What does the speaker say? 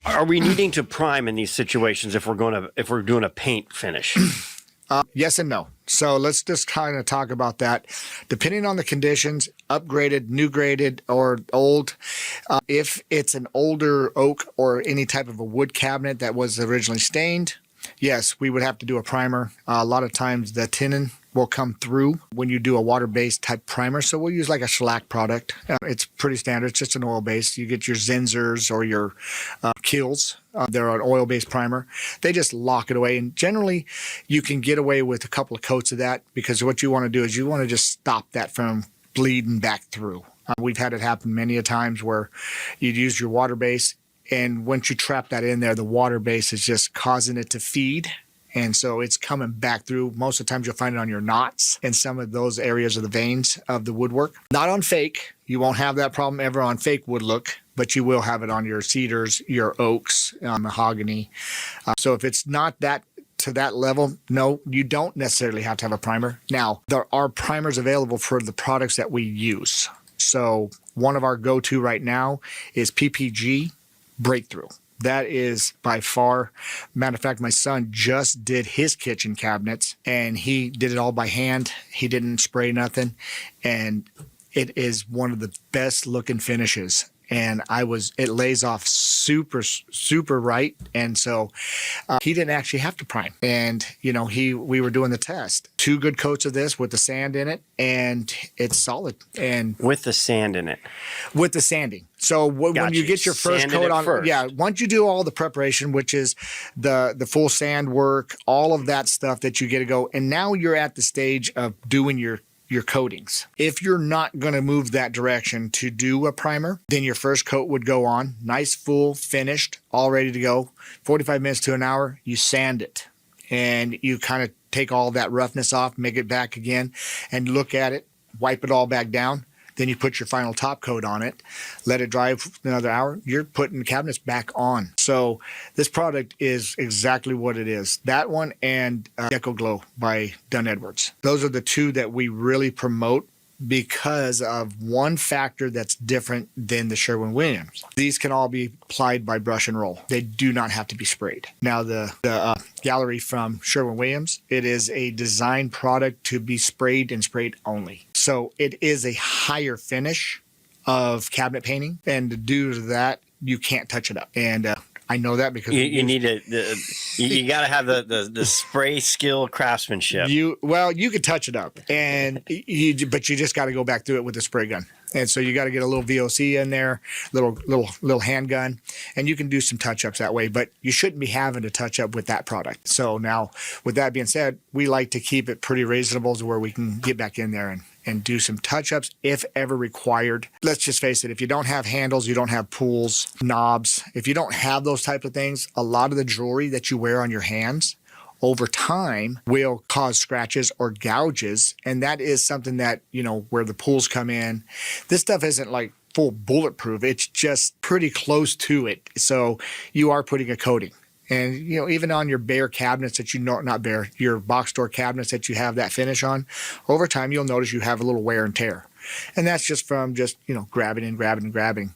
Are we needing to prime in these situations if we're doing a paint finish? Yes and no. So let's just kind of talk about that. Depending on the conditions, upgraded, new graded, or old, if it's an older oak or any type of a wood cabinet that was originally stained, yes, we would have to do a primer. A lot of times the tenon will come through when you do a water-based type primer. So we'll use like a shellac product. It's pretty standard. It's just an oil-based. You get your Zinzers or your Kills. They're an oil-based primer. They just lock it away. And generally, you can get away with a couple of coats of that because what you want to do is you want to just stop that from bleeding back through. We've had it happen many a times where you'd use your water base, and once you trap that in there, the water base is just causing it to feed. And so it's coming back through. Most of the times you'll find it on your knots and some of those areas of the veins of the woodwork. Not on fake. You won't have that problem ever on fake wood look, but you will have it on your cedars, your oaks, mahogany. So if it's not that to that level, no, you don't necessarily have to have a primer. Now, there are primers available for the products that we use. So one of our go-to right now is PPG Breakthrough. That is by far. Matter of fact, my son just did his kitchen cabinets and he did it all by hand. He didn't spray nothing. And it is one of the best looking finishes. And it lays off super, super right. And so he didn't actually have to prime. And, we were doing the test. 2 good coats of this with the sand in it, and it's solid. And with the sand in it? With the sanding. So when you get your first coat on, once you do all the preparation, which is the full sand work, all of that stuff that you get to go, and now you're at the stage of doing your coatings. If you're not going to move that direction to do a primer, then your first coat would go on, nice, full, finished, all ready to go. 45 minutes to an hour, you sand it. And you kind of take all that roughness off, make it back again, and look at it, wipe it all back down. Then you put your final top coat on it, let it dry for another hour. You're putting the cabinets back on. So this product is exactly what it is. That one and Deco Glow by Dunn Edwards. Those are the 2 that we really promote because of one factor that's different than the Sherwin-Williams. These can all be applied by brush and roll. They do not have to be sprayed. Now the Gallery from Sherwin-Williams, it is a design product to be sprayed and sprayed only. So it is a higher finish of cabinet painting, and due to that, you can't touch it up. And I know that because you need you got to have the spray skill craftsmanship. You could touch it up, but you just got to go back through it with a spray gun. And so you got to get a little VOC in there, little handgun, and you can do some touch-ups that way. But you shouldn't be having to touch up with that product. So now, with that being said, we like to keep it pretty reasonable to where we can get back in there and do some touch-ups if ever required. Let's just face it, if you don't have handles, you don't have pulls, knobs, if you don't have those type of things, a lot of the jewelry that you wear on your hands over time will cause scratches or gouges. And that is something that, where the pulls come in. This stuff isn't like full bulletproof. It's just pretty close to it. So you are putting a coating. And, even on your bare cabinets that not bare, your box door cabinets that you have that finish on, over time, you'll notice you have a little wear and tear. And that's just from grabbing and grabbing and grabbing.